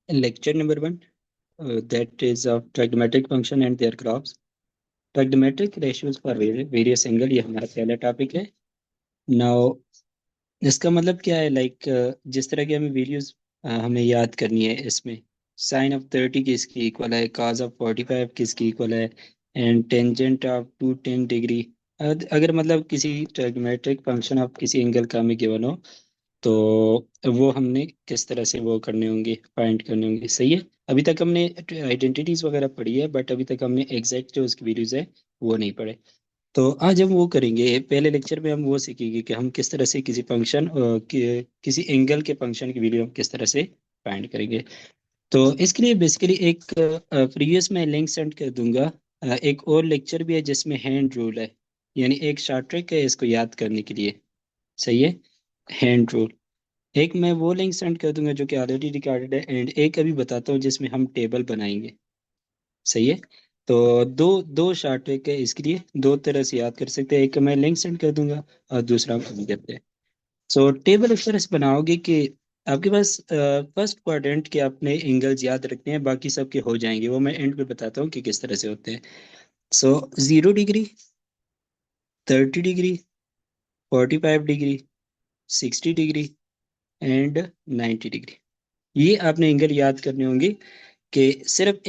Lecture number one, that is of trigonometric function and their graphs. Trigonometric ratios for various angle, ये हमारा पहला topic है. Now इसका मतलब क्या है, जिस तरह की हमें वैल्यूज हमें याद करनी है इसमें. साइन ऑफ 30 किसकी इक्वल है, काज ऑफ 45 किसकी इक्वल है, एंड टेंजेंट ऑफ 210 डिग्री. अगर मतलब किसी ट्रिग्नोमेट्रिक फंक्शन ऑफ किसी एंगल का हमें गिवन हो, तो वो हमने किस तरह से वो करने होंगे, फाइंड करने होंगे. सही है. अभी तक हमने आइडेंटिटीज वगैरह पढ़ी है, बट अभी तक हमने एग्जैक्ट जो उसकी वैल्यूज है वो नहीं पढ़े. तो आज हम वो करेंगे. पहले लेक्चर में हम वो सीखेंगे कि हम किस तरह से किसी फंक्शन किसी एंगल के फंक्शन की वैल्यू हम किस तरह से फाइंड करेंगे. तो इसके लिए बेसिकली एक प्रीवियस में लिंक सेंड कर दूंगा. एक और लेक्चर भी है जिसमें हैंड रूल है, यानी एक शॉर्ट ट्रिक है इसको याद करने के लिए. सही है. हैंड रूल एक मैं वो लिंक सेंड कर दूंगा जो कि ऑलरेडी रिकॉर्डेड है, एंड एक अभी बताता हूँ जिसमें हम टेबल बनाएंगे. सही है. तो दो दो शॉर्ट ट्रिक है, इसके लिए दो तरह से याद कर सकते हैं. एक मैं लिंक सेंड कर दूंगा और दूसरा हम कभी करते हैं. सो टेबल इस तरह से बनाओगे कि आपके पास फर्स्ट क्वाड्रेंट के अपने एंगल्स याद रखते हैं, बाकी सबके हो जाएंगे. वो मैं एंड पे बताता हूँ कि किस तरह से होते हैं. सो 0 degree, 30 degree, 45 degree, 60 degree and 90 degree. ये आपने एंगल याद करने होंगे कि सिर्फ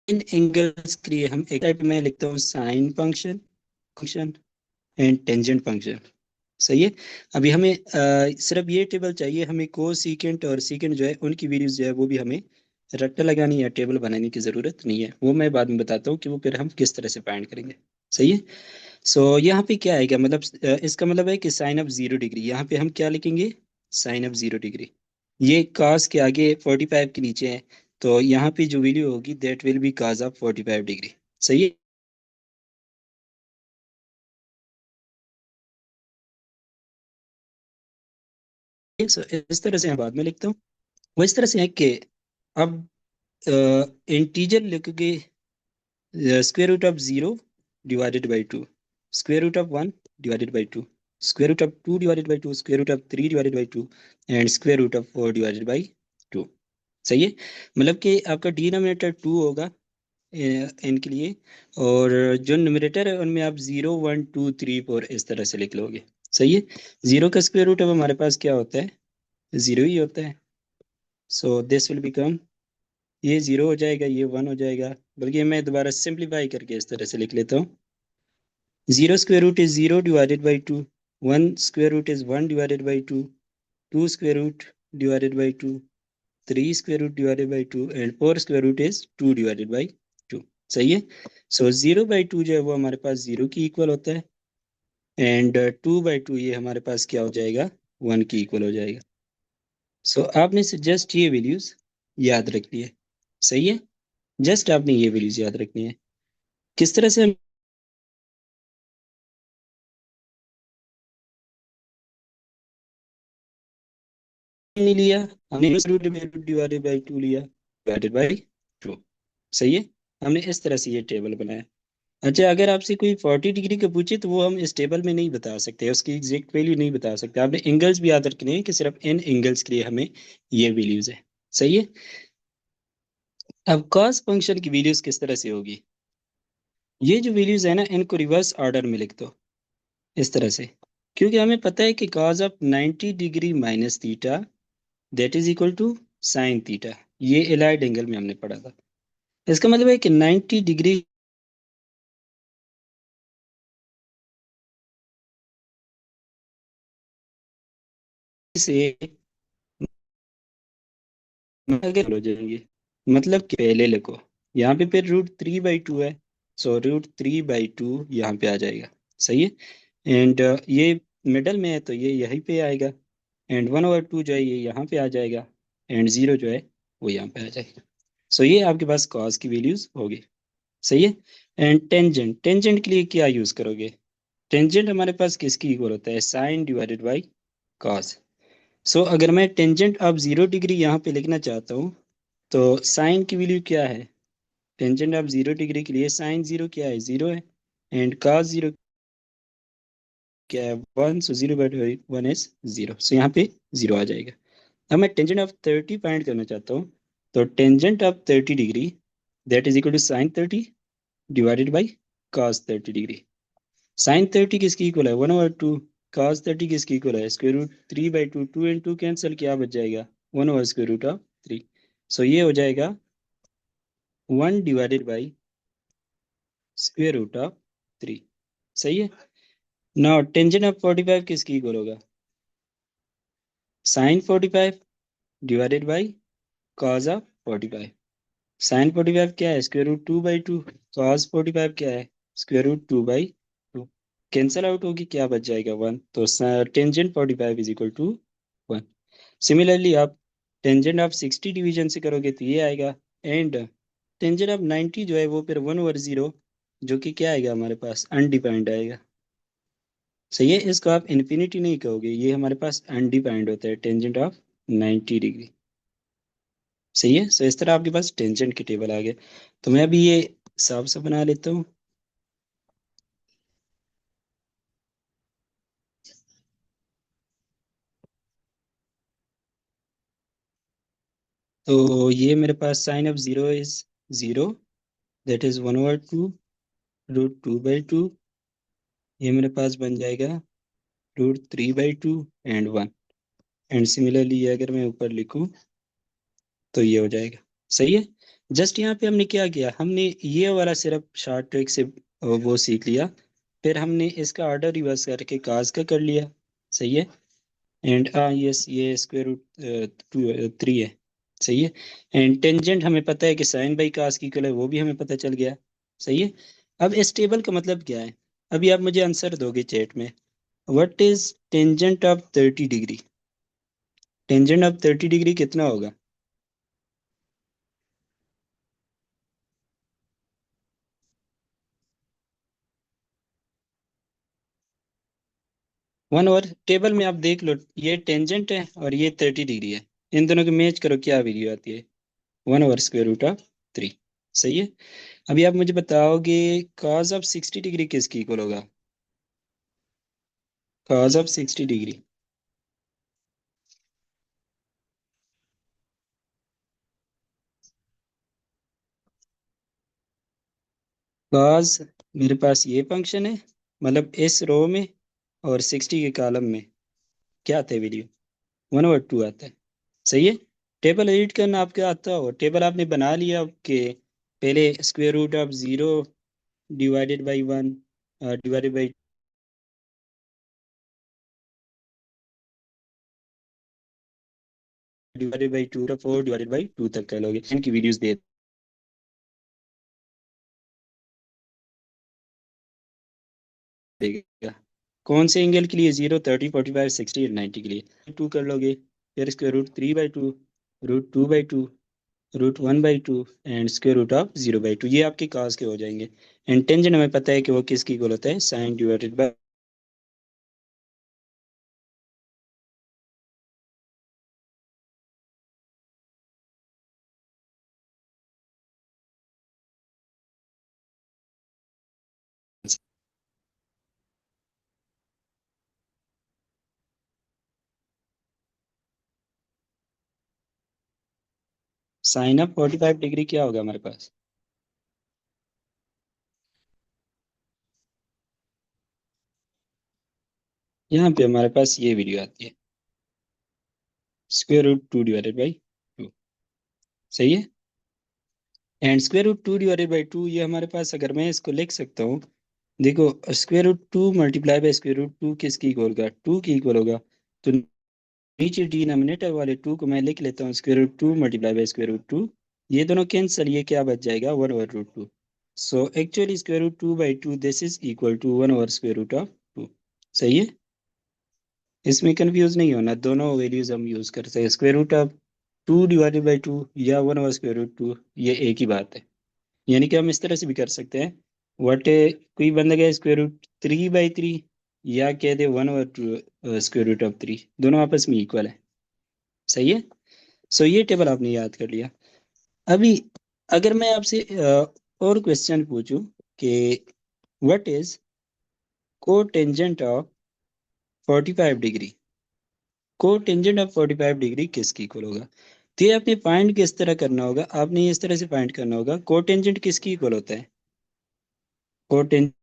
इन एंगल्स के लिए हम एक टाइप में लिखता हूँ sine function function and tangent function. सही है. अभी हमें सिर्फ ये टेबल चाहिए, हमें को सीकेंट और सीकेंट जो है उनकी वैल्यूज जो है वो भी हमें रट्टा लगानी है, टेबल बनाने की जरूरत नहीं है. वो मैं बाद में बताता हूँ कि वो फिर हम किस तरह से फाइंड करेंगे. सही है. सो यहाँ पे क्या आएगा, मतलब इसका मतलब है कि साइन ऑफ 0 डिग्री, यहाँ पे हम क्या लिखेंगे, साइन ऑफ 0 डिग्री. ये कास के आगे 45 के नीचे है, तो यहाँ पे जो वैल्यू होगी that will be cos of 45 degree. सही है. सो इस तरह से मैं बाद में लिखता हूँ. वो इस तरह से है कि अब इंटीजर लिखोगे, square root of 0 divided by 2, square root of 1 divided by 2, square root of 2 divided by 2, square root of 3 divided by 2 and square root of 4 divided by 2. सही है. मतलब कि आपका डिनोमिनेटर 2 होगा इनके लिए, और जो न्यूमरेटर है उनमें आप 0 1 2 3 4 इस तरह से लिख लोगे. सही है. जीरो का स्क्वायर रूट अब हमारे पास क्या होता है, जीरो ही होता है. सो दिस विल बिकम, ये जीरो हो जाएगा, ये वन हो जाएगा. बल्कि मैं दोबारा सिंप्लीफाई करके इस तरह से लिख लेता हूँ. Zero square root is 0 divided by 2, one square root is 1 divided by 2, two square root divided by 2, three square root divided by 2 and four square root is 2 divided by 2. सही है. सो 0/2 जो है वो हमारे पास जीरो की इक्वल होता है, and 2/2 ये हमारे पास क्या हो जाएगा, वन की इक्वल हो जाएगा. सो आपने जस्ट ये वैल्यूज याद रखनी है. सही है. जस्ट आपने ये वैल्यूज याद रखनी है. किस तरह से हमने लिया, हमने रूट डिवाइडेड बाई 2 लिया, डिवाइडेड बाई 2. सही है. हमने इस तरह से ये टेबल बनाया. अच्छा, अगर आपसे कोई 40 डिग्री का पूछे तो वो हम इस टेबल में नहीं बता सकते, उसकी एग्जैक्ट वैल्यू नहीं बता सकते. आपने एंगल्स भी याद रखने हैं कि सिर्फ इन एंगल्स के लिए हमें ये वैल्यूज है. सही है. अब cos फंक्शन की वैल्यूज किस तरह से होगी, ये जो वैल्यूज है ना इनको रिवर्स ऑर्डर में लिख दो इस तरह से. क्योंकि हमें पता है कि cos of 90 degree minus theta that is equal to sine theta. ये एलाइड एंगल में हमने पढ़ा था. इसका मतलब है कि 90 डिग्री से अगर हो जाएंगे, मतलब कि पहले लिखो, यहाँ पे फिर √3/2 है, सो √3/2 यहाँ पे आ जाएगा. सही है. एंड ये मिडल में है तो ये यहीं पे आएगा, एंड 1/2 जो है ये यहाँ पे आ जाएगा, एंड जीरो जो है वो यहाँ पे आ जाएगा. सो ये आपके पास कॉस की वैल्यूज होगी. सही है. एंड टेंजेंट, टेंजेंट के लिए क्या यूज करोगे, टेंजेंट हमारे पास किसकी इक्वल होता है, साइन डिवाइडेड बाई कॉस. सो अगर मैं टेंजेंट ऑफ 0 डिग्री यहाँ पे लिखना चाहता हूँ, तो साइन की वैल्यू क्या है, टेंजेंट ऑफ 0 डिग्री के लिए साइन जीरो क्या है, जीरो है, एंड कॉस जीरो क्या है 1, सो 0/1 इज 0, सो यहाँ पे 0 आ जाएगा। अब मैं टेंजेंट ऑफ 30 फाइंड करना चाहता हूँ, तो tangent of 30 degree that is equal to sine 30 divided by cos 30 degree. Sine 30 किसकी इक्वल है 1/2, कॉस 30 किसकी इक्वल है √3/2, 2 and 2 कैंसिल, क्या बच जाएगा 1/√3। सो ये हो जाएगा 1 डिवाइडेड बाई √3। सही है। नाउ टेंजेंट ऑफ 45 किसकी इक्वल होगा sine 45 divided by cos of 45। Sine 45 क्या है √2/2, कॉस 45 क्या है √2/2। कैंसल आउट होगी, क्या बच जाएगा 1, तो tangent 45 is equal to 1। Similarly आप टेंजेंट ऑफ 60 डिवीजन से करोगे तो ये आएगा, एंड टेंजेंट ऑफ 90 जो है वो फिर 1/0, जो कि क्या आएगा हमारे पास अनडिफाइंड आएगा। सही है, इसको आप इन्फिनिटी नहीं कहोगे, ये हमारे पास अनडिफाइंड होता है टेंजेंट ऑफ 90 डिग्री। सही है, सो इस तरह आपके पास टेंजेंट की टेबल आ गया। तो मैं अभी ये साफ सा बना लेता हूँ। तो ये मेरे पास sine of 0 is 0, that is 1/2 √2/2। ये मेरे पास बन जाएगा √3/2 एंड 1। एंड सिमिलरली अगर मैं ऊपर लिखूं तो ये हो जाएगा। सही है। जस्ट यहाँ पे हमने क्या किया, हमने ये वाला सिर्फ शॉर्ट ट्रिक से वो सीख लिया, फिर हमने इसका ऑर्डर रिवर्स करके काज का कर लिया। सही है। एंड यस, ये √2/3 है। सही है। एंड टेंजेंट हमें पता है कि साइन बाई कास की इक्वल है, वो भी हमें पता चल गया। सही है। अब इस टेबल का मतलब क्या है, अभी आप मुझे आंसर दोगे चैट में। What is tangent of 30 degree? Tangent of 30 degree कितना होगा? 1 ओवर, टेबल में आप देख लो, ये टेंजेंट है और ये 30 डिग्री है, इन दोनों को मैच करो, क्या वैल्यू आती है 1/√3। सही है। अभी आप मुझे बताओगे कॉस ऑफ 60 डिग्री किसकी इक्वल होगा? कॉस ऑफ 60 डिग्री, कॉस, मेरे पास ये फंक्शन है, मतलब इस रो में और 60 के कॉलम में क्या आता है वैल्यू 1/2 आता है। सही है। टेबल एडिट करना आपको आता हो, टेबल आपने बना लिया कि पहले √0 divided by 1 divided by √2 4 divided by 2 तक कर लोगे, इनकी वीडियोस दे देगा। कौन से एंगल के लिए 0, 30, 45, 60 और 90 के लिए 2 कर लोगे, फिर इसके √3/2 √2/2 √1/2 एंड √0/2, ये आपके काज के हो जाएंगे। एंड टेंजेंट हमें पता है कि वो किसकी इक्वल होता है sine divided by sine of 45 degree क्या होगा हमारे पास? यहाँ पे हमारे पास ये वीडियो आती है √2 डिवाइडेड बाई 2। सही है। एंड √2 डिवाइडेड बाई 2, ये हमारे पास, अगर मैं इसको लिख सकता हूँ, देखो √2 मल्टीप्लाई बाई √2 किसकी इक्वल होगा 2 की इक्वल होगा। तो नीचे डिनोमिनेटर वाले 2 को मैं लिख लेता हूँ √2 मल्टीप्लाई बाई √2, ये दोनों कैंसिल, ये क्या बच जाएगा 1/√2। So actually √2/2 this is equal to 1/√2। सही है। इसमें कंफ्यूज नहीं होना, दोनों वैल्यूज हम यूज करते हैं, √2 डिवाइडेड बाई 2 या 1/√2, ये एक ही बात है। यानी कि हम इस तरह से भी कर सकते हैं, वट कोई बंदा गया √3/3, या कह दे 1/2 दोनों आपस में इक्वल है। सही है। सो ये टेबल आपने याद कर लिया। अभी अगर मैं आपसे और क्वेश्चन पूछूं कि what is cotangent of 45 degree, को टेंजेंट ऑफ 45 डिग्री किसकी इक्वल होगा? तो ये आपने फाइंड किस तरह करना होगा? आपने इस तरह से फाइंड करना होगा, को टेंजेंट किसकी इक्वल होता है? को tangent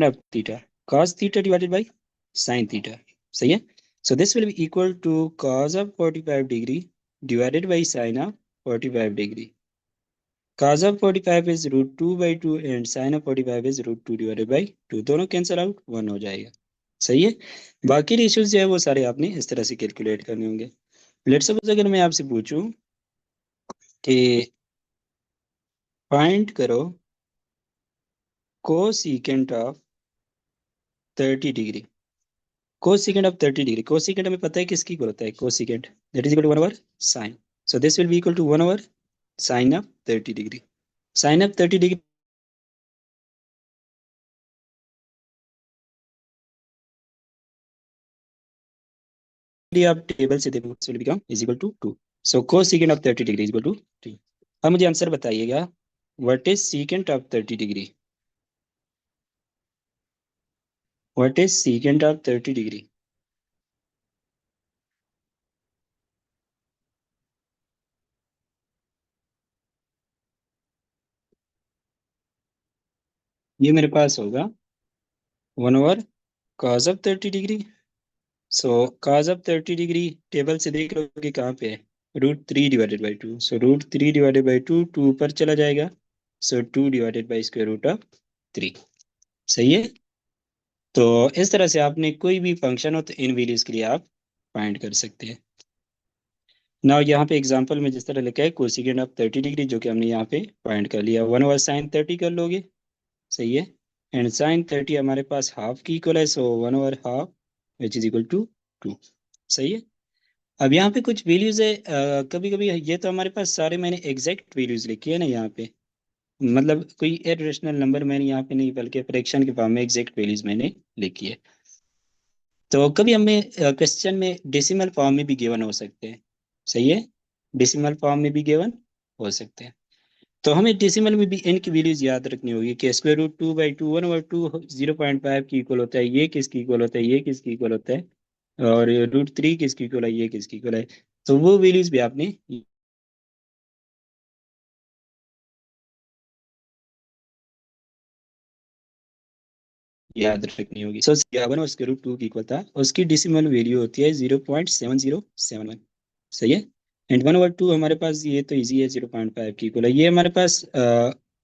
of theta, cos theta divided by sin theta. सही है। So this will be equal to cos of 45 degree divided by sin of 45 degree. cos of 45 is √2/2 and sin of 45 is √2 divided by 2, दोनों cancel out, 1 हो जाएगा। सही है। बाकी ratios जो है वो सारे आपने इस तरह से कैलकुलेट करने होंगे। लेट्स सपोज अगर मैं आपसे पूछूं कि फाइंड करो cosecant of 30 degree, cosecant of 30 degree, cosecant हमें पता है किसकी इक्वल होता है? Cosecant that is equal to 1/sin, so this will be equal to 1/sin of 30 degree. Sine of 30 degree आप टेबल से देखो, will become is equal to 2। So cosecant of 30 degree is equal to 3। अब मुझे answer बताइएगा, what is secant of 30 degree? What is secant of 30 degree? ये मेरे पास होगा 1/cos of 30 degree. So cos of 30 degree table से देख लो कि कहाँ पे है, √3/2। सो √3/2, 2 ऊपर चला जाएगा, सो 2/√3। सही है। तो इस तरह से आपने कोई भी फंक्शन हो तो इन वैल्यूज के लिए आप फाइंड कर सकते हैं। ना यहाँ पे एग्जांपल में जिस तरह लिखा है कोसिकेंट ऑफ 30 डिग्री, जो कि हमने यहाँ पे फाइंड कर लिया, 1/sin 30 कर लोगे। सही है। एंड sin 30 हमारे पास हाफ की इक्वल है, सो 1/2 विच इज इक्वल टू 2। सही है। अब यहाँ पे कुछ वैल्यूज है, कभी कभी ये तो हमारे पास सारे मैंने एग्जैक्ट वैल्यूज लिखी है ना यहाँ पे, मतलब कोई इरेशनल नंबर मैंने यहाँ पे नहीं, बल्कि फ्रैक्शन के फॉर्म में एग्जैक्ट वैल्यूज मैंने लिखी है। तो कभी हमें क्वेश्चन में डेसिमल फॉर्म में भी गिवन हो सकते हैं। सही है। डेसिमल फॉर्म में भी गिवन हो सकते हैं। तो हमें डेसिमल में भी इनकी वैल्यूज याद रखनी होगी कि √2/2, 1/2 0.5 की इक्वल होता है, ये किसकी इक्वल होता है, ये किसकी इक्वल होता है, और √3 किसकी इक्वल है, ये किसकी इक्वल है। तो वो वैल्यूज भी आपने याद रखनी होगी। सो 11 और √2 की इक्वल था, उसकी डेसिमल वैल्यू होती है 0.7071। सही है। एंड 1/2 हमारे पास ये तो इजी है, 0.5 की इक्वल है, ये हमारे पास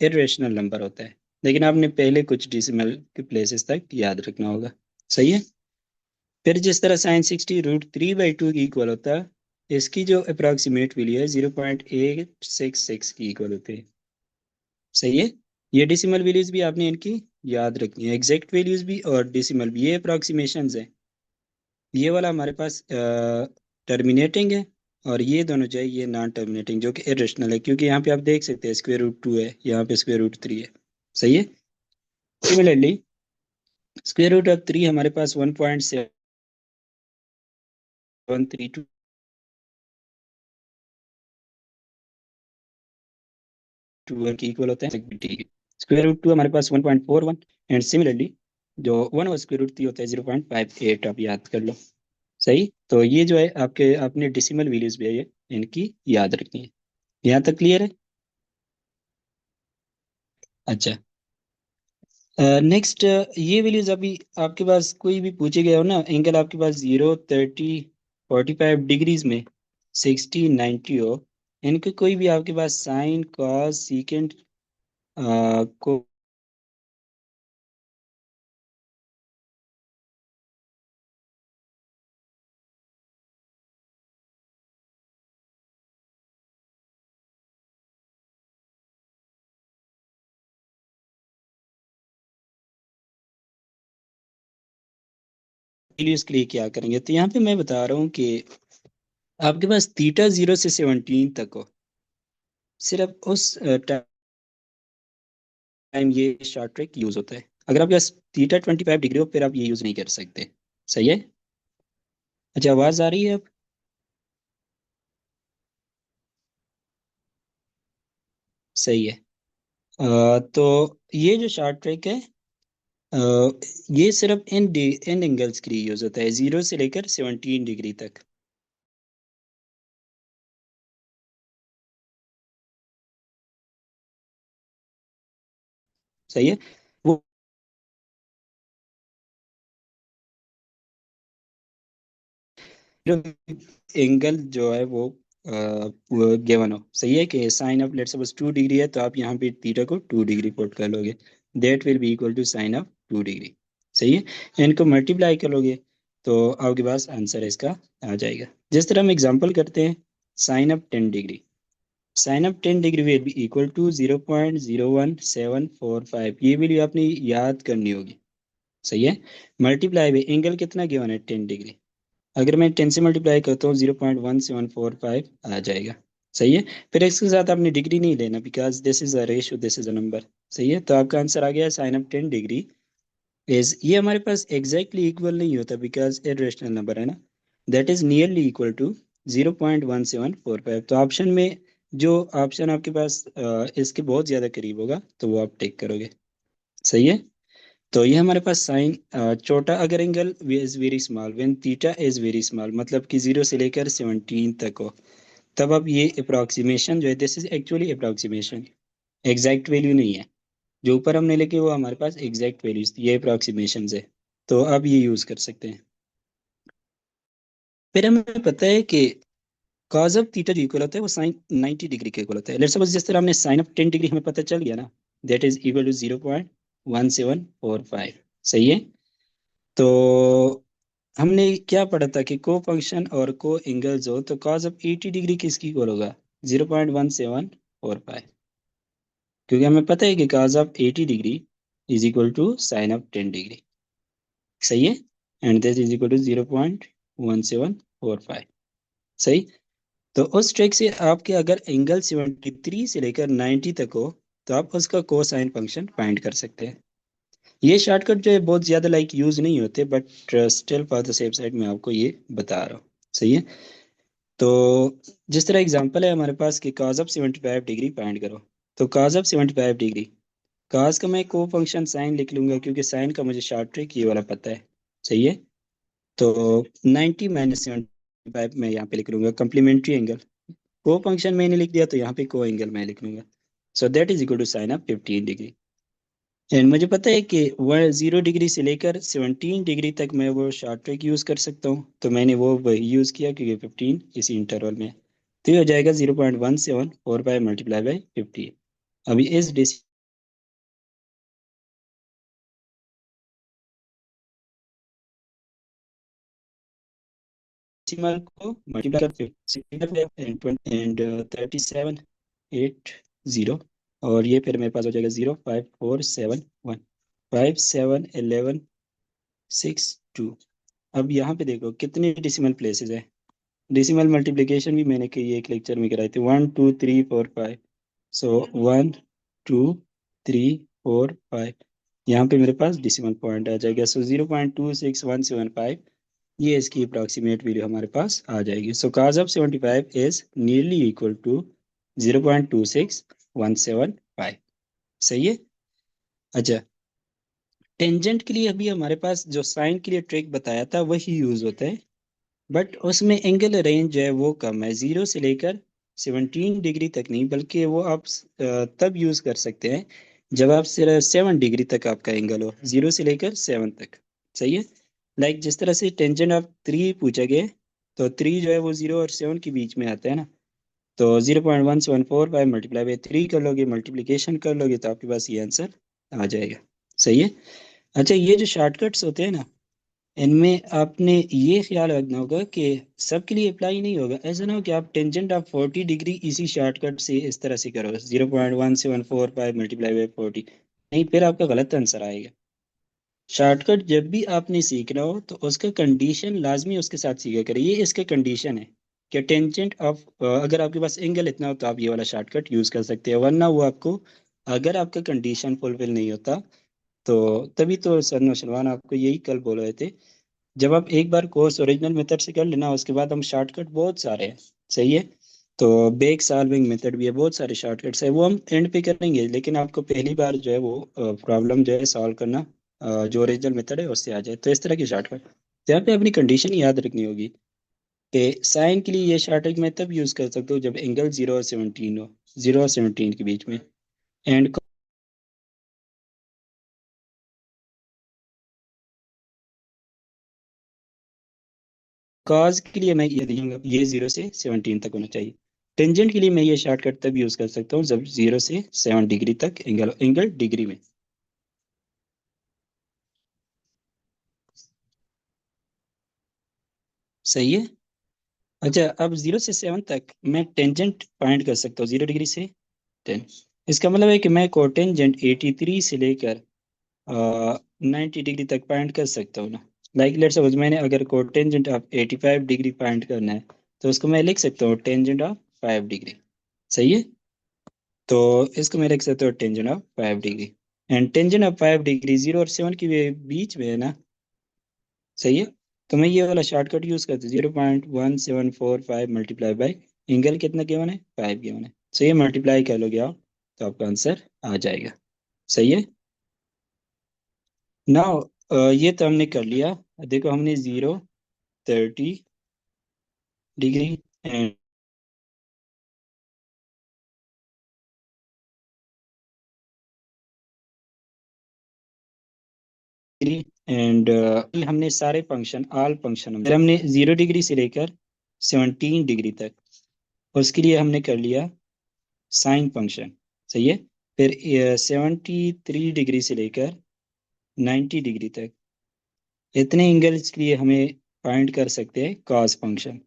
इरेशनल नंबर होता है, लेकिन आपने पहले कुछ डेसिमल के प्लेसेस तक याद रखना होगा। सही है। फिर जिस तरह sin 60 √3/2 की इक्वल होता है, इसकी जो अप्रॉक्सीमेट वैल्यू है 0.866 की इक्वल होती है। सही है। ये डेसिमल वैल्यूज भी आपने इनकी याद रखनी है, एग्जैक्ट वैल्यूज भी और डेसिमल भी, ये अप्रॉक्सीमेशंस है। ये वाला हमारे पास टर्मिनेटिंग है, और ये दोनों जो है ये नॉन टर्मिनेटिंग, जो कि इरेशनल है, क्योंकि यहाँ पे आप देख सकते हैं √2 है, यहाँ पे √3 है। सही है। सिमिलरली √3 हमारे पास 1.732 की इक्वल होता है। ठीक है। √2 हमारे पास 1.41, एंड सिमिलरली जो 1/√3 होता है 0.58, आप याद कर लो। सही। तो ये जो है आपके, आपने डेसिमल वैल्यूज भी है ये इनकी याद रखनी है। यहाँ तक क्लियर है? अच्छा। नेक्स्ट, ये वैल्यूज अभी आपके पास कोई भी पूछे गए हो ना, एंगल आपके पास 0, 30, 45 डिग्रीज में 60, 90 हो, इनके कोई भी आपके पास साइन, कॉस, सीकेंट को वैल्यूज के लिए क्या करेंगे, तो यहाँ पे मैं बता रहा हूँ कि आपके पास थीटा 0 से 17 तक हो, सिर्फ उस टाइम ये शॉर्ट ट्रिक यूज होता है। अगर आपके पास थीटा 25 डिग्री हो, फिर आप ये यूज नहीं कर सकते। सही है। अच्छा, आवाज आ रही है अब? सही है। तो ये जो शॉर्ट ट्रिक है, ये सिर्फ इन एंगल्स के लिए यूज होता है, 0 से लेकर 17 डिग्री तक। सही है। वो एंगल जो है वो गिवन हो, सही है, कि sine of let's suppose 2 degree है, तो आप यहाँ पे थीटा को 2 डिग्री पुट कर लोगे, that will be equal to sine of 2 degree. सही है, इनको मल्टीप्लाई कर लोगे तो आपके पास आंसर इसका आ जाएगा। जिस तरह हम एग्जांपल करते हैं, sine of 10 degree, sine of 10 degree will be equal to 0.01745, ये वैल्यू आपने याद करनी होगी। सही है, मल्टीप्लाई बाई एंगल कितना गिवन है 10 डिग्री, अगर मैं 10 से मल्टीप्लाई करता हूँ 0.1745 आ जाएगा। सही है, फिर इसके साथ आपने डिग्री नहीं लेना, because this is a ratio, this is a number. सही है, तो आपका आंसर आ गया साइन ऑफ 10 डिग्री इज, ये हमारे पास एग्जैक्टली इक्वल नहीं होता बिकॉज इरेशनल नंबर है ना, that is nearly equal to 0.1745। तो ऑप्शन में जो ऑप्शन आपके पास इसके बहुत ज्यादा करीब होगा तो वो आप टेक करोगे। सही है, तो ये हमारे पास साइन छोटा अगर angle is very small when theta is very small, मतलब कि 0 से लेकर 17 तक हो, तब अब ये अप्रोक्सीमेशन जो है, this is actually approximation, exact value नहीं है। जो ऊपर हमने लिखे वो हमारे पास एग्जैक्ट वैल्यूज, ये अप्रोक्सीमेशन है, तो अब ये यूज कर सकते हैं। फिर हमें पता है कि कॉज ऑफ थीटा जो इक्वल होता है वो साइन 90 डिग्री के इक्वल होता है। लेट्स सपोज जिस तरह हमने साइन ऑफ 10 डिग्री हमें पता चल गया ना, दैट इज इक्वल टू 0.1745। सही है, तो हमने क्या पढ़ा था कि को फंक्शन और को एंगल्स हो तो कॉस ऑफ 80 डिग्री किसकी इक्वल होगा, 0.1745, क्योंकि हमें पता है कि cos of 80 degree is equal to sine of 10 degree. सही है, and this is equal to 0.1745। सही, तो उस ट्रिक से आपके अगर एंगल 73 से लेकर 90 तक हो तो आप उसका कोसाइन फंक्शन फाइंड कर सकते हैं। ये शॉर्टकट जो है बहुत ज्यादा लाइक यूज नहीं होते, but still for the safe side मैं आपको ये बता रहा हूँ। सही है, तो जिस तरह एग्जांपल है हमारे पास कि cos ऑफ 75 डिग्री फाइंड करो, तो cos ऑफ 75 डिग्री, cos का मैं को फंक्शन साइन लिख लूंगा क्योंकि साइन का मुझे शॉर्ट ट्रिक ये वाला पता है। सही है, तो 90 - 75 मैं यहाँ पे लिख लूंगा कम्प्लीमेंट्री एंगल, को फंक्शन मैंने लिख दिया तो यहाँ पे को एंगल मैं लिख लूंगा, so that is equal to sine of 15 degree. And मुझे पता है कि वह 0 डिग्री से लेकर 17 डिग्री तक मैं वो शॉर्ट ट्रिक यूज कर सकता हूँ, तो मैंने वो वही यूज किया क्योंकि 15 इसी इंटरवल में है। तो ये हो जाएगा 0.1745 मल्टीप्लाई बाई 15। अभी इस डेसिमल को मल्टीप्लाई कर एंड 3780, और ये फिर मेरे पास हो जाएगा 05471 571162। अब यहाँ पे देखो कितने डेसिमल प्लेसेस है, डेसिमल मल्टीप्लिकेशन भी मैंने कई एक लेक्चर में कराई थी, 1 2 3 4 5, सो 1 2 3 4 5, यहाँ पे मेरे पास डेसिमल पॉइंट आ जाएगा, सो 0.26175, ये इसकी अप्रॉक्सीमेट वैल्यू हमारे पास आ जाएगी। So cos of 75 is nearly equal to 0.26175। सही है, अच्छा, टेंजेंट के लिए अभी हमारे पास जो साइन के लिए ट्रिक बताया था वही यूज होता है, बट उसमें एंगल रेंज जो है वो कम है, 0 से लेकर 17 डिग्री तक नहीं, बल्कि वो आप तब यूज कर सकते हैं जब आप सिर्फ 7 डिग्री तक आपका एंगल हो, 0 से लेकर 7 तक। सही है, लाइक जिस तरह से टेंजेंट ऑफ 3 पूछा गया है, तो 3 जो है वो 0 और 7 के बीच में आता है ना, तो 0.1745 मल्टीप्लाई बाई 3 कर लोगे, मल्टीप्लीकेशन कर लोगे तो आपके पास ये आंसर आ जाएगा। सही है, अच्छा, ये जो शॉर्टकट्स होते हैं ना, इनमें आपने ये ख्याल रखना होगा कि सबके लिए अप्लाई नहीं होगा। ऐसा ना हो कि आप टेंजेंट ऑफ 40 डिग्री इसी शॉर्टकट से इस तरह से करो, 0.1745 मल्टीप्लाई बाई 40, नहीं, फिर आपका गलत आंसर आएगा। शॉर्टकट जब भी आपने सीखना हो तो उसका कंडीशन लाजमी उसके साथ सीखा करें, ये इसका कंडीशन है कि टेंजेंट ऑफ, अगर आपके पास एंगल इतना हो तो आप ये वाला शॉर्टकट यूज कर सकते हैं, वरना वो आपको, अगर आपका कंडीशन फुलफिल नहीं होता तो, तभी तो सर नौशरवान आपको यही कल बोल रहे थे, जब आप एक बार कोर्स ओरिजिनल मेथड से कर लेना उसके बाद हम शॉर्टकट बहुत सारे हैं। सही है, तो बेक सॉल्विंग मेथड भी है, बहुत सारे शॉर्टकट्स है, वो हम एंड पे करेंगे, लेकिन आपको पहली बार जो है वो प्रॉब्लम जो है सॉल्व करना जो ओरिजिनल मेथड है उससे आ जाए, तो इस तरह की शॉर्टकट। तो यहाँ पे अपनी कंडीशन याद रखनी होगी कि साइन के लिए ये शॉर्टकट मैं तब यूज़ कर सकता हूँ जब एंगल 0 और 17 हो, 0 और 17 के बीच में। एंड कॉज के लिए मैं ये दूंगा, ये 0 से 17 तक होना चाहिए। टेंजेंट के लिए मैं ये शॉर्टकट तब यूज़ कर सकता हूँ जब 0 से 7 डिग्री तक एंगल एंगल डिग्री में। सही है। अच्छा, अब 0 से 7 तक मैं टेंजेंट फाइंड कर सकता हूँ 0 डिग्री से 10। इसका मतलब है कि मैं कोटेंजेंट 83 से लेकर 90 डिग्री तक फाइंड कर सकता हूँ ना। लाइक लेट्स सपोज मैंने अगर कोटेंजेंट ऑफ 85 डिग्री फाइंड करना है, तो उसको मैं लिख सकता हूँ टेंजेंट ऑफ 5 डिग्री। सही है। तो इसको मैं लिख सकता हूँ tangent of 5 degree. And tangent of 5 degree 0 और 7 के बीच में है ना। सही है। तो मैं ये वाला शॉर्टकट यूज करता हूँ, 0.1745 मल्टीप्लाई बाई एंगल कितना गिवन है, 5 गिवन है। सही है, मल्टीप्लाई कर लोगे आप तो आपका आंसर आ जाएगा। सही है। नाउ ये तो हमने कर लिया। देखो हमने 0, 30 डिग्री एंड एंड हमने सारे फंक्शन ऑल फंक्शन फिर हमने 0 डिग्री से लेकर 17 डिग्री तक, उसके लिए हमने कर लिया साइन फंक्शन। सही है। फिर 73 डिग्री से लेकर 90 डिग्री तक, इतने एंगल्स के लिए हमें फाइंड कर सकते हैं कॉस फंक्शन।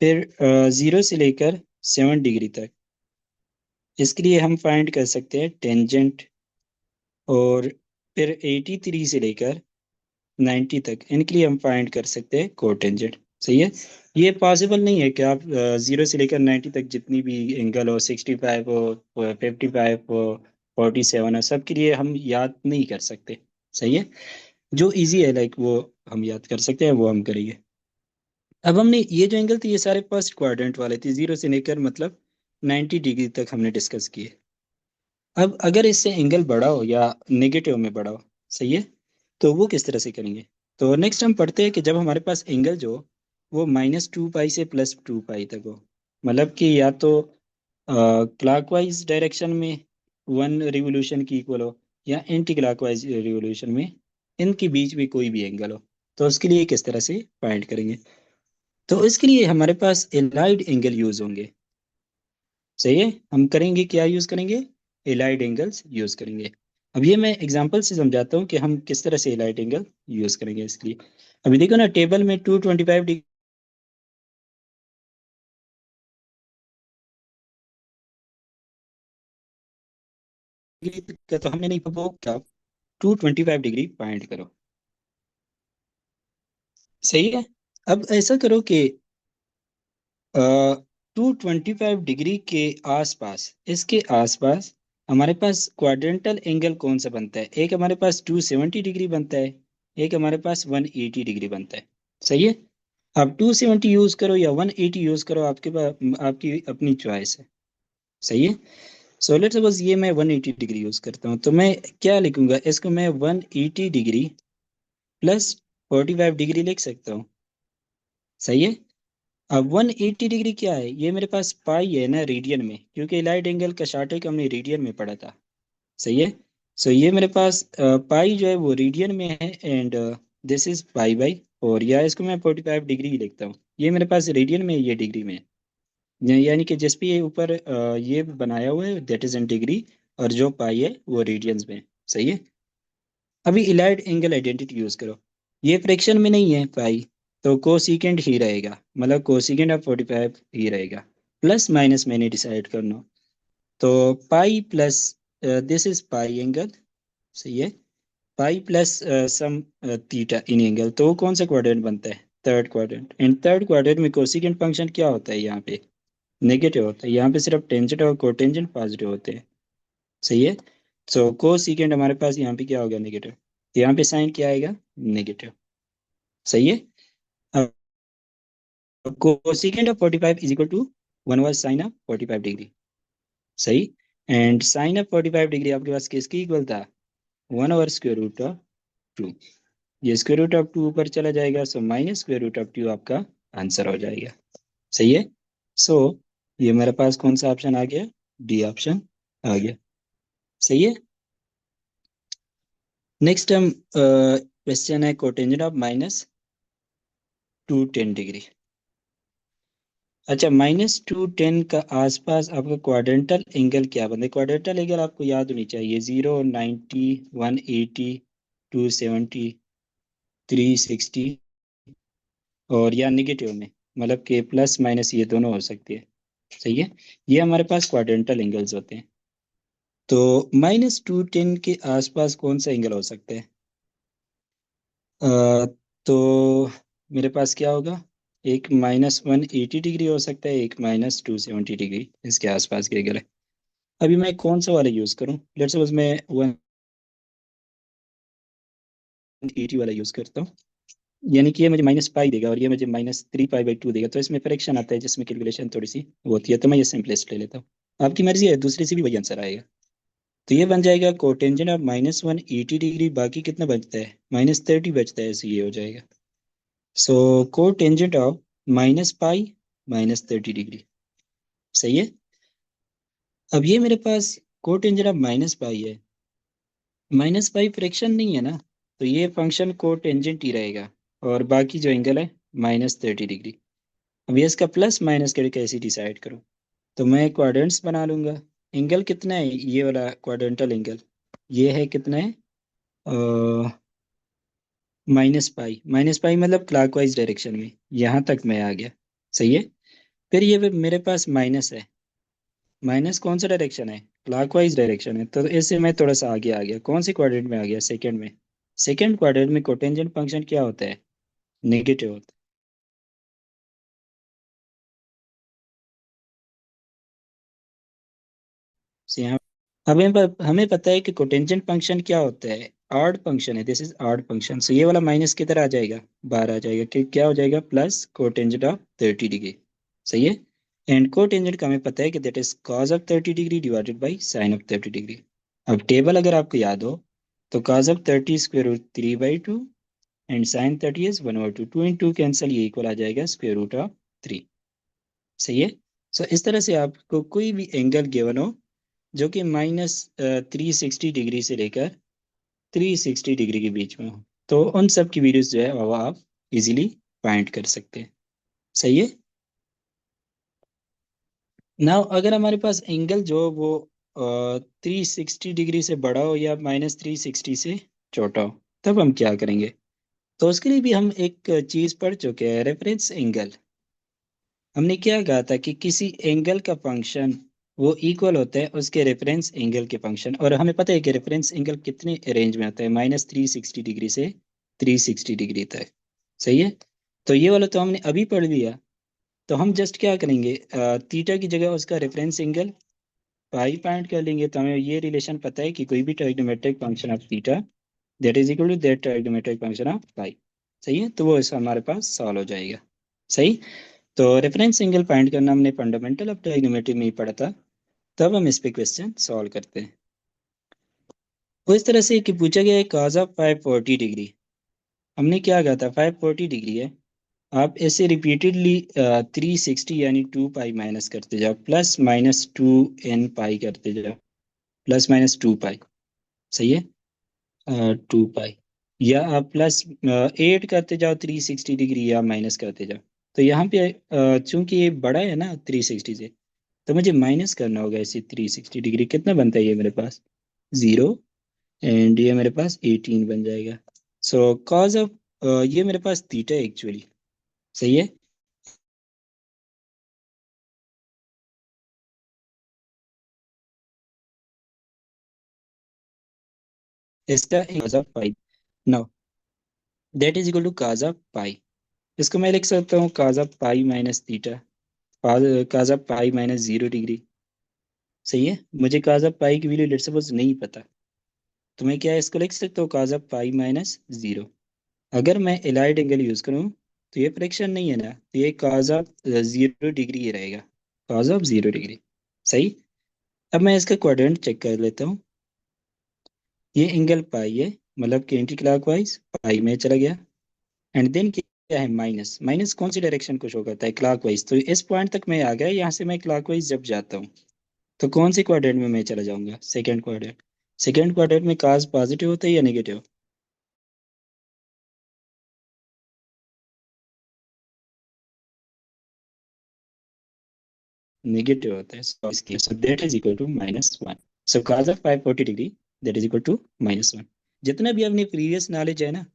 फिर 0 से लेकर 7 डिग्री तक, इसके लिए हम फाइंड कर सकते हैं टेंजेंट। और फिर 83 से लेकर 90 तक, इनके लिए हम फाइंड कर सकते हैं कोटेंजेंट। सही है। ये पॉसिबल नहीं है कि आप 0 से लेकर 90 तक जितनी भी एंगल हो, 65 हो, 55 हो, 47 हो, सबके लिए हम याद नहीं कर सकते। सही है। जो इजी है लाइक वो हम याद कर सकते हैं, वो हम करेंगे। अब हमने ये जो एंगल थे ये सारे फर्स्ट क्वाड्रेंट वाले थे, 0 से लेकर मतलब 90 डिग्री तक हमने डिस्कस किए। अब अगर इससे एंगल बड़ा हो या नेगेटिव में बड़ा हो, सही है, तो वो किस तरह से करेंगे। तो नेक्स्ट हम पढ़ते हैं कि जब हमारे पास एंगल जो वो -2 पाई से +2 पाई तक हो, मतलब कि या तो क्लॉकवाइज डायरेक्शन में 1 रिवोल्यूशन की इक्वल हो, या एंटी क्लॉकवाइज रिवोल्यूशन में, इनके बीच में कोई भी एंगल हो, तो उसके लिए किस तरह से फाइंड करेंगे। तो इसके लिए हमारे पास एलाइड एंगल यूज होंगे। सही है। हम करेंगे क्या यूज करेंगे, एलाइड एंगल्स यूज करेंगे। अब ये मैं एग्जांपल से समझाता हूँ कि हम किस तरह से एलाइड एंगल यूज करेंगे इसके लिए। अभी देखो ना टेबल में 225 डिग्री का तो हमने नहीं, वो क्या 225 डिग्री फाइंड करो। सही है। अब ऐसा करो कि 225 डिग्री के आसपास, इसके आसपास हमारे पास क्वाड्रेंटल एंगल कौन सा बनता है। एक हमारे पास 270 डिग्री बनता है, एक हमारे पास 180 डिग्री बनता है। सही है। आप 270 यूज करो या 180 यूज करो, आपके पास आपकी अपनी चॉइस है। सही है। सो लेट्स सपोज ये मैं 180 डिग्री यूज करता हूँ, तो मैं क्या लिखूंगा, इसको मैं 180 डिग्री प्लस 45 डिग्री लिख सकता हूँ। सही है। अब 180 डिग्री क्या है, ये मेरे पास पाई है ना रेडियन में, क्योंकि लाइट एंगल का शॉर्टेज हमने रेडियन में पढ़ा था। सही है। सो ये मेरे पास पाई जो है वो रेडियन में है, एंड दिस इज पाई/4, या इसको मैं 45 डिग्री ही लिखता हूँ। ये मेरे पास रेडियन में है, ये डिग्री में है। यानी कि जिस भी ये ऊपर ये बनाया हुआ है दैट इज इन डिग्री, और जो पाई है वो रेडियंस में है। सही है। अभी इलाइड एंगल आइडेंटिटी यूज करो। ये फ्रैक्शन में नहीं है पाई, तो कोसिकेंड ही रहेगा, मतलब कोसिकेंड ऑफ 45 ही रहेगा। प्लस माइनस मैंने डिसाइड करना, तो pi plus this is pi angle. सही है। Pi plus some theta in angle, तो वो कौन सा क्वाड्रेंट बनता है, third quadrant. And third quadrant में कोसिकेंड फंक्शन क्या होता है, यहाँ पे नेगेटिव होता है, यहाँ पे सिर्फ टेंजेंट और कोटेंजेंट पॉजिटिव होते हैं। सही है। सो को सीकेंड हमारे पास यहाँ पे क्या होगा, नेगेटिव, तो यहाँ पे साइन क्या आएगा, नेगेटिव। सही है। अब cosecant of 45 is equal to 1 + sin of 45 degree. सही। एंड साइन ऑफ 45 डिग्री आपके पास किसकी इक्वल था, 1/√2। ये √2 ऊपर चला जाएगा, सो -√2 आपका आंसर हो जाएगा। सही है। सो ये मेरे पास कौन सा ऑप्शन आ गया? डी ऑप्शन आ गया। सही है। नेक्स्ट हम क्वेश्चन है कोटेंजेंट ऑफ -210 डिग्री। अच्छा, -210 का आसपास आपका क्वाड्रेंटल एंगल क्या बनता है? क्वाड्रेंटल एंगल आपको याद होनी चाहिए, 0, 90, 180, 270, 360, और या निगेटिव में, मतलब कि प्लस माइनस ये दोनों हो सकती है। सही है। ये हमारे पास क्वाड्रेंटल एंगल्स होते हैं। तो -210 के आसपास कौन सा एंगल हो सकता है? तो मेरे पास क्या होगा? एक -180 डिग्री हो सकता है, एक -270 डिग्री, इसके आसपास के एंगल है। अभी मैं कौन सा वाला यूज करूं? लेट्स सपोज मैं 180 वाला यूज करता हूँ। यानी कि ये मुझे -पाई देगा और ये मुझे -3π/2 देगा, तो इसमें फ्रैक्शन आता है जिसमें कैलकुलेशन थोड़ी सी होती है, तो मैं ये सिंपलेस्ट ले लेता हूँ। आपकी मर्जी है, दूसरे से भी वही आंसर आएगा। तो ये बन जाएगा कोटेंजेंट ऑफ -180 डिग्री, बाकी कितना बचता है? -30 बचता है, ऐसे ये हो जाएगा। सो कोटेंजेंट ऑफ -पाई -30 डिग्री। सही है। अब ये मेरे पास कोटेंजेंट ऑफ -पाई है, -पाई फ्रैक्शन नहीं है ना, तो ये फंक्शन कोटेंजेंट ही रहेगा। और बाकी जो एंगल है -30 डिग्री। अब ये इसका प्लस माइनस करके कैसे डिसाइड करूँ? तो मैं क्वाड्रेंट्स बना लूंगा। एंगल कितना है ये वाला क्वाड्रेंटल एंगल? ये है कितना है? -पाई मतलब क्लॉकवाइज डायरेक्शन में, यहाँ तक मैं आ गया। सही है। फिर ये मेरे पास माइनस है। माइनस कौन सा डायरेक्शन है? क्लॉकवाइज डायरेक्शन है, तो इससे मैं थोड़ा सा आगे आ गया। कौन से क्वाड्रेंट में आ गया? सेकंड में। सेकंड क्वाड्रेंट में कोटेंजेंट फंक्शन क्या होता है? नेगेटिव होता है। यहाँ हमें पता है कि कोटेंजेंट फंक्शन क्या होता है? ऑड फंक्शन है, दिस इज ऑड फंक्शन। सो ये वाला माइनस किधर आ जाएगा? बाहर आ जाएगा, कि क्या हो जाएगा? Plus cotangent of 30 degree. सही है। एंड कोटेंजेंट का हमें पता है कि that is cos of 30 degree divided by sine of 30 degree. अब टेबल अगर आपको याद हो, तो cos of 30 √3/2 and sine 30 is 1/2। 2 × 2 cancel, ये इक्वल आ जाएगा √3। सही है। सो इस तरह से आपको कोई भी एंगल गिवन हो जो कि -360 डिग्री से लेकर 360 डिग्री के बीच में हो, तो उन सब की वीडियोस जो है वो आप इजीली फाइंड कर सकते हैं। सही है। नाउ अगर हमारे पास एंगल जो वो 360 डिग्री से बड़ा हो या -360 से छोटा हो, तब हम क्या करेंगे? तो उसके लिए भी हम एक चीज पढ़ चुके हैं, रेफरेंस एंगल। हमने क्या कहा था कि किसी एंगल का फंक्शन वो इक्वल होता है उसके रेफरेंस एंगल के फंक्शन, और हमें पता है कि रेफरेंस एंगल कितने रेंज में आता है? -360 डिग्री से 360 डिग्री तक। सही है। तो ये वाला तो हमने अभी पढ़ लिया। तो हम जस्ट क्या करेंगे, थीटा की जगह उसका रेफरेंस एंगल पाई पॉइंट कर लेंगे, तो हमें ये रिलेशन पता है कि कोई भी trigonometric function of theta that is equal to that trigonometric function of pi. सही है। तो वो इसका हमारे पास सॉल्व हो जाएगा। सही। तो रेफरेंस एंगल फाइंड करना हमने फंडामेंटल ऑफ ट्राइगोनोमेट्री में ही पढ़ा था। तब हम इस पे क्वेश्चन सॉल्व करते हैं। वो इस तरह से कि पूछा गया है cos ऑफ 540 डिग्री। हमने क्या कहा था? 540 डिग्री है। आप ऐसे रिपीटेडली 360 यानी 2 पाई माइनस करते जाओ, प्लस माइनस 2n पाई करते जाओ, +-2 पाई। सही है। 2 पाई, या आप +8 करते जाओ 360 डिग्री, या माइनस करते जाओ। तो यहाँ पे चूंकि ये बड़ा है ना 360 से, तो मुझे माइनस करना होगा इसे। 360 डिग्री कितना बनता है ये मेरे पास? 0। एंड ये मेरे पास 18 बन जाएगा। सो कॉज ऑफ ये मेरे पास थीटा है एक्चुअली। सही है। इसका cos of pi, now that is equal to cos of pi. इसको मैं लिख सकता हूँ cos of pi minus theta, cos of pi -0 degree. सही है। मुझे cos ऑफ पाई की वैल्यू लेट सपोज नहीं पता, तो मैं क्या इसको लिख सकता हूँ? cos of pi -0। अगर मैं एलाइड एंगल यूज करूँ, तो ये फ्रैक्शन नहीं है ना, तो ये cos ऑफ 0 डिग्री ही रहेगा। cos of 0 degree. सही। अब मैं इसका क्वाड्रेंट चेक कर लेता हूँ। ये एंगल पाई है, मतलब कि एंटी क्लॉकवाइज पाई में चला गया। एंड देन क्या है, माइनस। माइनस कौन सी डायरेक्शन को शो करता है, क्लॉकवाइज। तो इस पॉइंट तक मैं आ गया, यहाँ से मैं क्लॉकवाइज जब जाता हूँ तो कौन से क्वाड्रेंट में मैं चला जाऊंगा, सेकंड क्वाड्रेंट। सेकंड क्वाड्रेंट में काज पॉजिटिव होता है या नेगेटिव, नेगेटिव होता है। So that is equal to -1। So cos of 540 degree that is equal to -1। जितना भी अपनी प्रीवियस नॉलेज है ना,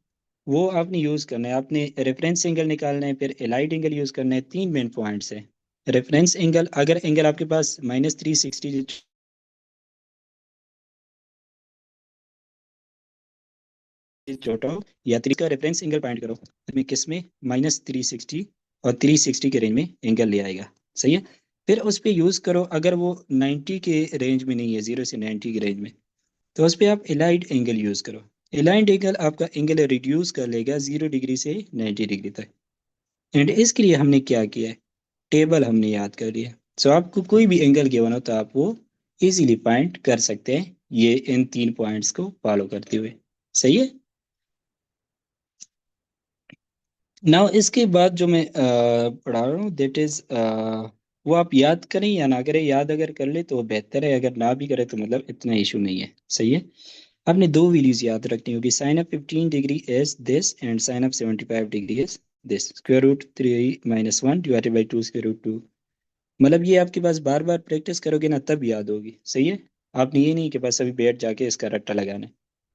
वो आपने यूज करना है। आपने रेफरेंस एंगल निकालना है, फिर एलाइड एंगल यूज करना है। तीन मेन पॉइंट्स है। रेफरेंस एंगल, अगर एंगल आपके पास -360 छोटा हो या थ्री का रेफरेंस एंगल फाइंड करो, तुम्हें किस में, -360 और 360 के रेंज में एंगल ले आएगा। सही है। फिर उस पे यूज करो, अगर वो 90 के रेंज में नहीं है, 0 से 90 के रेंज में, तो उस पे आप एलाइड एंगल यूज करो। एलाइड एंगल आपका एंगल रिड्यूस कर लेगा 0 डिग्री से 90 डिग्री तक। एंड इसके लिए हमने क्या किया है, टेबल हमने याद कर लिया। सो आपको कोई भी एंगल गिवन हो तो आप वो इजीली फाइंड कर सकते हैं, ये इन तीन पॉइंट्स को फॉलो करते हुए। सही है। नाउ इसके बाद जो मैं पढ़ा रहा हूँ दैट इज, वो आप याद करें या ना करें, याद अगर कर ले तो बेहतर है, अगर ना भी करे तो मतलब इतना इशू नहीं है। सही है। आपने दो वैल्यूज याद रखनी होगी, sine of 15 degree is this and sine of 75 degree is this. √3 - 1 divided by 2 √2। मतलब ये आपके पास बार बार प्रैक्टिस करोगे ना तब याद होगी। सही है। आपने ये नहीं कि बस अभी बैठ जाके इसका रट्टा लगाना है।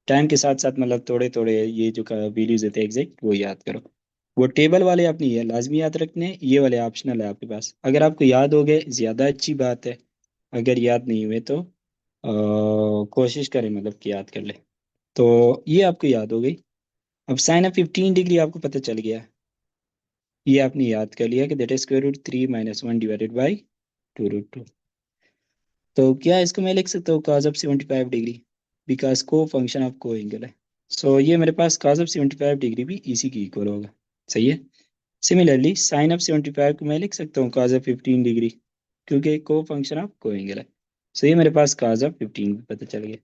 टाइम के साथ साथ मतलब थोड़े थोड़े ये जो वीडियोज होते हैं एग्जैक्ट वो याद करो। वो टेबल वाले आपने ये लाजमी याद रखने हैं, ये वाले ऑप्शनल है आपके पास। अगर आपको याद हो गए ज़्यादा अच्छी बात है, अगर याद नहीं हुए तो कोशिश करें मतलब कि याद कर ले। तो ये आपको याद हो गई। अब साइन ऑफ 15 डिग्री आपको पता चल गया, ये आपने याद कर लिया कि दैट इज √3 - 1 डिवाइडेड बाई 2 √2। तो क्या इसको मैं लिख सकता हूँ cos ऑफ 75 डिग्री, बिकॉज को फंक्शन ऑफ को एंगल है। सो ये मेरे पास cos ऑफ 75 डिग्री भी इसी की इक्वल होगा। सही है। सिमिलरली साइन ऑफ 75 को मैं लिख सकता हूँ cos ऑफ 15 डिग्री, क्योंकि को फंक्शन ऑफ को एंगल है। सो ये मेरे पास cos ऑफ 15 भी पता चल गया।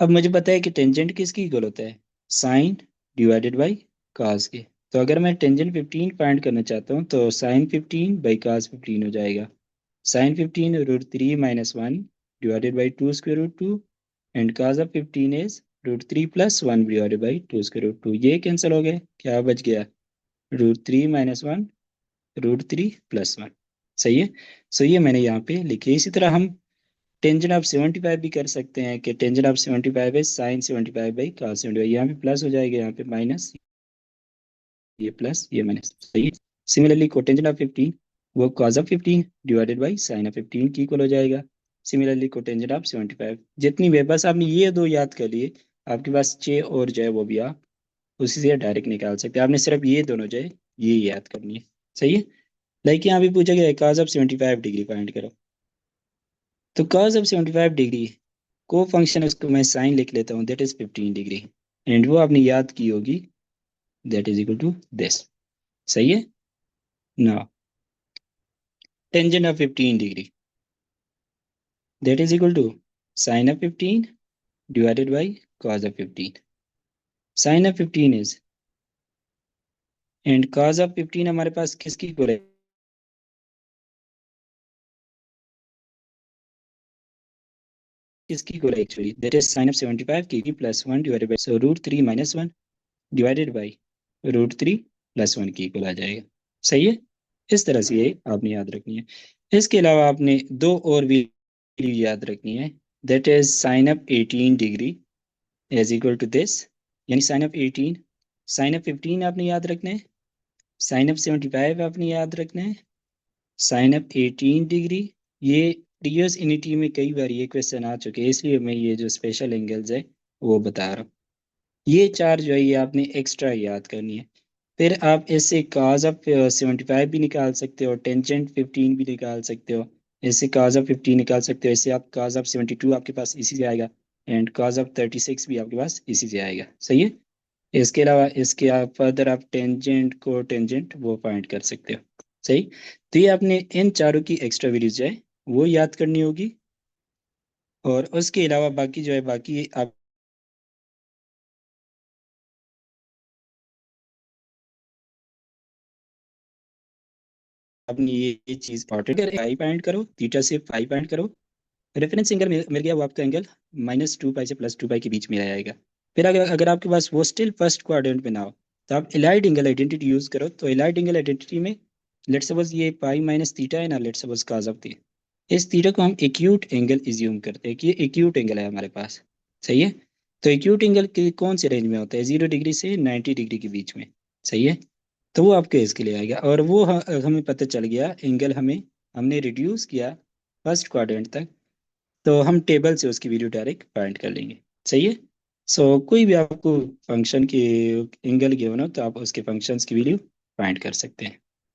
अब मुझे पता है कि टेंजेंट किसकी इक्वल होता है, साइन डिवाइडेड बाई cos के। तो अगर मैं टेंजेंट 15 फाइंड करना चाहता हूँ तो साइन 15 बाई cos 15 हो जाएगा। Sine 15 √3 - 1 divided by 2 √2 and cos of 15 is √3 + 1 divided by 2 √2। ये कैंसिल हो गए, क्या बच गया, √3 - 1 √3 + 1। सही है। सो ये मैंने यहाँ पे लिखे। इसी तरह हम टेंजेंट ऑफ 75 भी कर सकते हैं कि टेंजेंट ऑफ 75 है साइन 75 बाई cos 75। यहाँ पे प्लस हो जाएगा, यहाँ पे माइनस, ये प्लस ये माइनस। सही है। सिमिलरली कोटेंजेंट ऑफ 15 वो cos of 15 divided by sine of 15 की इक्वल हो जाएगा। Similarly cotangent of 75। जितनी भी है, बस आपने ये दो याद कर लिए, आपके पास 6 और जो है वो भी आप उसी से डायरेक्ट निकाल सकते हैं। आपने सिर्फ ये दोनों जो है ये याद करनी है। सही है। लाइक यहाँ भी पूछा गया है cos ऑफ 75 डिग्री फाइंड करो। तो cos ऑफ 75 डिग्री को फंक्शन उसको मैं साइन लिख लेता हूँ, दैट इज 15 डिग्री। एंड वो आपने याद की होगी, that is equal to this. सही है ना। Tangent of 15 degree that is equal to sine of 15 divided by cos of 15। Sine of 15 is, and cos of 15 हमारे पास किसकी इक्वल है, किसकी इक्वल है actually, that is sine of 75 की +1 divided by, so √3 - 1 divided by √3 + 1 की equal आ जाएगा। सही है। इस तरह से ये आपने याद रखनी है। इसके अलावा आपने दो और भी याद रखनी है, that is sine of 18 degree is equal to this, यानी साइन ऑफ 18। साइन ऑफ 15 आपने याद रखना है, साइन ऑफ 75 आपने याद रखना है, साइन ऑफ 18 डिग्री। ये प्रीवियस यूनिटी में कई बार ये क्वेश्चन आ चुके हैं, इसलिए मैं ये जो स्पेशल एंगल्स है वो बता रहा हूँ। ये चार जो है ये आपने एक्स्ट्रा याद करनी है। फिर आप इससे cos ऑफ 75 भी निकाल सकते हो, टेंजेंट 15 भी निकाल सकते हो, इससे cos ऑफ 15 निकाल सकते हो, इससे आप cos ऑफ 72 आपके पास इसी से आएगा, एंड cos ऑफ 36 भी आपके पास इसी से आएगा। सही है। इसके अलावा इसके आप फर्दर आप टेंजेंट को टेंजेंट वो फाइंड कर सकते हो। सही। तो ये आपने इन चारों की एक्स्ट्रा वैल्यूज जो है वो याद करनी होगी। और उसके अलावा बाकी जो है बाकी आप अपनी ये चीज इंपॉर्टेंट कर 5 पॉइंट करो, थीटा से 5 पॉइंट करो, रेफरेंस एंगल मिल गया, वो आपका एंगल -2 पाई से +2 पाई के बीच में आएगा। फिर अगर आपके पास वो स्टिल फर्स्ट क्वाड्रेंट में ना हो, तो आप एलाइड एंगल आइडेंटिटी यूज करो। तो एलाइड एंगल आइडेंटिटी में लेट सपोज ये पाई माइनस थीटा है ना, let suppose cause of theta, इस थीटा को हम एक्यूट एंगल इज्यूम करते हैं कि ये एक्यूट एंगल है हमारे पास। सही है। तो एक्यूट एंगल के कौन से रेंज में होता है? 0 डिग्री से 90 डिग्री के बीच में। सही है। तो वो आपके इसके लिए आएगा, और वो हमें पता चल गया एंगल हमें हमने रिड्यूस किया फर्स्ट क्वाड्रेंट तक, तो हम टेबल से उसकी वैल्यू डायरेक्ट फाइंड कर लेंगे। सही है। सो कोई भी आपको फंक्शन की एंगल गिवन हो तो आप उसके फंक्शंस की वैल्यू फाइंड कर सकते हैं।